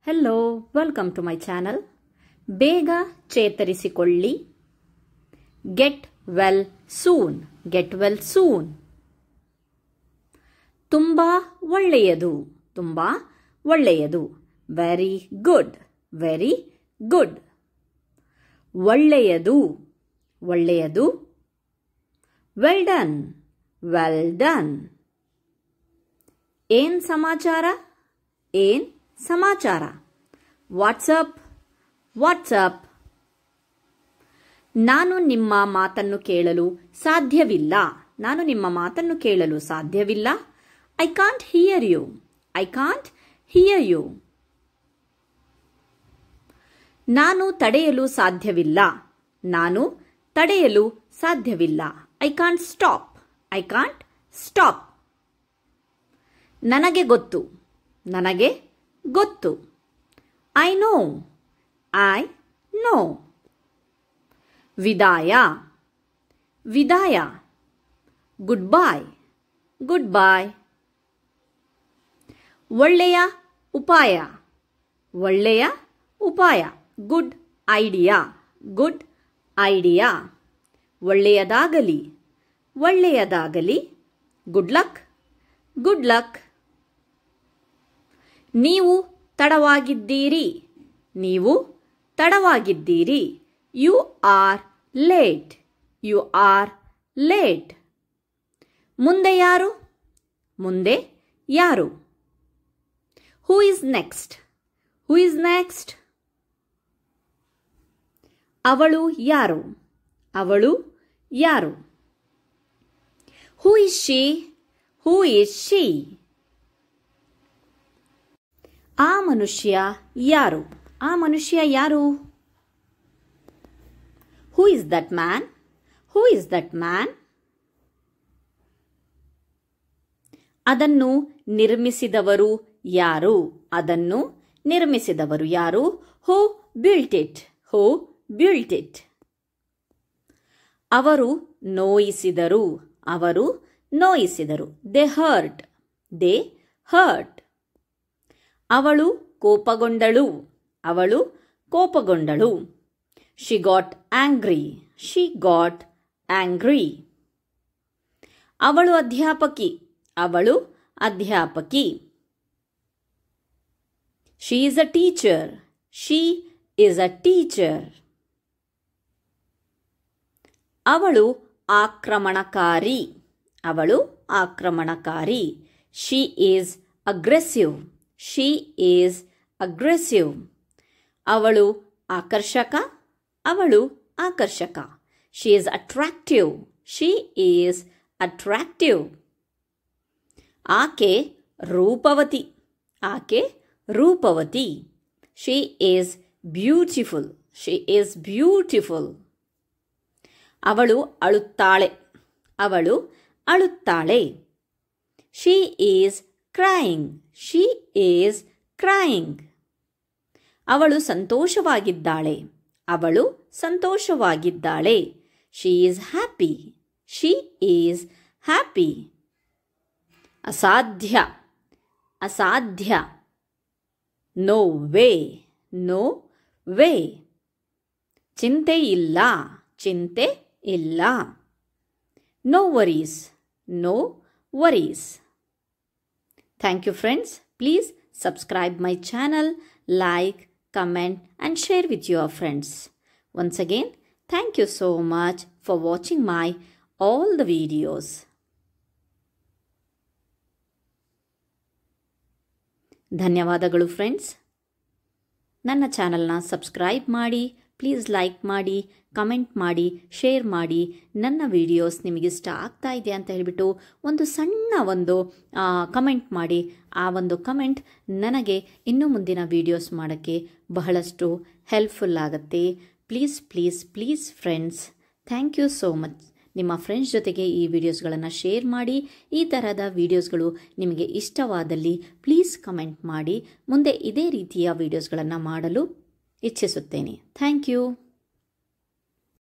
Hello, welcome to my channel. ಬೇಗ ಚೇತರಿಸಿಕೊಳ್ಳಿ. Get well soon. Get well soon. ತುಂಬಾ ಒಳ್ಳೆಯದು. ತುಂಬಾ ಒಳ್ಳೆಯದು. Very good. Very good. ಒಳ್ಳೆಯದು. ಒಳ್ಳೆಯದು. Well done. Well done. ಏನ್ ಸಮಾಚಾರ? ಏನ್ ಸಮಾಚಾರ? ವಾಟ್ಸಪ್. ವಾಟ್ಸಪ್. ನಾನು ನಿಮ್ಮ ಮಾತನ್ನು ಕೇಳಲು ಸಾಧ್ಯವಿಲ್ಲ. ನಾನು ನಿಮ್ಮ ಮಾತನ್ನು ಕೇಳಲು ಸಾಧ್ಯವಿಲ್ಲ. I can't hear you. I can't hear you. ನಾನು ತಡೆಯಲು ಸಾಧ್ಯವಿಲ್ಲ. ನಾನು ತಡೆಯಲು ಸಾಧ್ಯವಿಲ್ಲ. I can't stop. I can't stop. ನನಗೆ ಗೊತ್ತು. ನನಗೆ ಗೊತ್ತು. I know. I know. ವಿದಾಯ. ವಿದಾಯ. Goodbye. Goodbye. ಒಳ್ಳೆಯ ಉಪಾಯ. ಒಳ್ಳೆಯ ಉಪಾಯ. Good idea. Good idea. ಒಳ್ಳೆಯದಾಗಲಿ. ಒಳ್ಳೆಯದಾಗಲಿ. Good luck. Good luck. ನೀವು ತಡವಾಗಿದ್ದೀರಿ. ನೀವು ತಡವಾಗಿದ್ದೀರಿ. You are late. You are late. ಮುಂದೆ ಯಾರು? ಮುಂದೆ ಯಾರು? Who is next? Who is next? ಅವಳು ಯಾರು? ಅವಳು ಯಾರು? Who is she? Who is she? ಆ ಮನುಷ್ಯ ಯಾರು? ಆ ಮನುಷ್ಯ ಯಾರು? Who is that man? Who is that man? ಅದನ್ನು ನಿರ್ಮಿಸಿದವರು ಯಾರು? ಅದನ್ನು ನಿರ್ಮಿಸಿದವರು ಯಾರು? Who built it? Who built it? ಅವರು ನೋಯಿಸಿದರು. ಅವರು ನೋಯಿಸಿದರು. They hurt. They hurt. ಅವಳು ಕೋಪಗೊಂಡಳು. ಅವಳು ಕೋಪಗೊಂಡಳು. She got angry. She got angry. ಅವಳು ಅಧ್ಯಾಪಕಿ. ಅವಳು ಅಧ್ಯಾಪಕಿ. She is a teacher. She is a teacher. ಅವಳು ಆಕ್ರಮಣಕಾರಿ. ಅವಳು ಆಕ್ರಮಣಕಾರಿ. She is aggressive. She is aggressive. ಅವಳು ಆಕರ್ಷಕ. ಅವಳು ಆಕರ್ಷಕ. She is attractive. She is attractive. ಆಕೆ ರೂಪವತಿ. ಆಕೆ ರೂಪವತಿ. She is beautiful. She is beautiful. ಅವಳು ಅಳುತ್ತಾಳೆ. ಅವಳು ಅಳುತ್ತಾಳೆ. She is crying. She is crying. ಅವಳು ಸಂತೋಷವಾಗಿದ್ದಾಳೆ. ಅವಳು ಸಂತೋಷವಾಗಿದ್ದಾಳೆ. She is happy. She is happy. ಅಸಾಧ್ಯ. ಅಸಾಧ್ಯ. No way. No way. ಚಿಂತೆ ಇಲ್ಲ. ಚಿಂತೆ ಇಲ್ಲ. No worries. No worries. Thank you friends. Please subscribe my channel, like, comment and share with your friends. Once again, thank you so much for watching my all the videos. ಧನ್ಯವಾದಗಳು friends. ನನ್ನ ಚಾನಲ್ನ subscribe ಮಾಡಿ, please like ಮಾಡಿ, comment ಮಾಡಿ, share ಮಾಡಿ. ನನ್ನ videos ನಿಮಗಿಷ್ಟ ಆಗ್ತಾ ಇದೆ ಅಂತ ಹೇಳಿಬಿಟ್ಟು ಒಂದು ಸಣ್ಣ ಕಮೆಂಟ್ ಮಾಡಿ. ಆ ಒಂದು ಕಮೆಂಟ್ ನನಗೆ ಇನ್ನೂ ಮುಂದಿನ ವಿಡಿಯೋಸ್ ಮಾಡೋಕ್ಕೆ ಬಹಳಷ್ಟು ಹೆಲ್ಪ್ಫುಲ್ ಆಗುತ್ತೆ. Please please please friends, thank you so much. ನಿಮ್ಮ ಫ್ರೆಂಡ್ಸ್ ಜೊತೆಗೆ ಈ ವಿಡಿಯೋಸ್ಗಳನ್ನು ಶೇರ್ ಮಾಡಿ. ಈ ಥರದ ವಿಡಿಯೋಸ್ಗಳು ನಿಮಗೆ ಇಷ್ಟವಾದಲ್ಲಿ ಪ್ಲೀಸ್ ಕಮೆಂಟ್ ಮಾಡಿ. ಮುಂದೆ ಇದೇ ರೀತಿಯ ವಿಡಿಯೋಸ್ಗಳನ್ನು ಮಾಡಲು ಇಚ್ಛಿಸುತ್ತೇನೆ. Thank you.